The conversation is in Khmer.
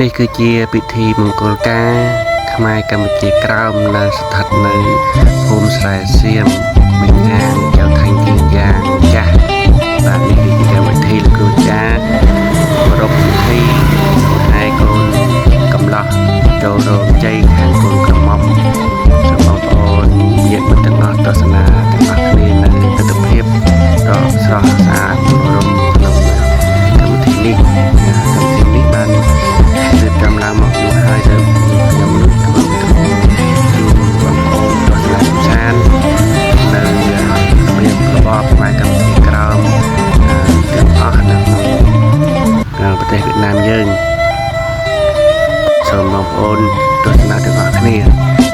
នេះគឺជាពិធីមង្គលការខ្មែរកម្ពុជាក្រោមនៅស្ថិតនៅភូមិស្រែសៀមមិញអាងចៅថៃគៀងយ៉ាងចាស់បាទនេះគឺជាកម្មវិធីលោកគ្រូចាប្រពៃពិធីហើយកូនកំឡោះចូលរោងជ័យខាងកូនក្រមុំសូមបងប្អូនញាតិមិត្តទាំងអស់ទស្សនាទាំងអស់គ្នានៅទស្សនភាពដ៏ស្រស់ស្អាតមនោរម្យក្នុងកម្មវិធីនេះបានរៀបចំឡើងមកយូរហើយទៅខ្ញុំនឹងធ្វើវីដេអូជូនបងប្អូនទស្សនាកម្សាន្តនៅរបៀបរបបផ្នែកកម្ពុជាក្រោមទាំងអស់នៅក្នុងប្រទេសវៀតណាមយើងសូមបងប្អូនទស្សនាទាំងអស់គ្នា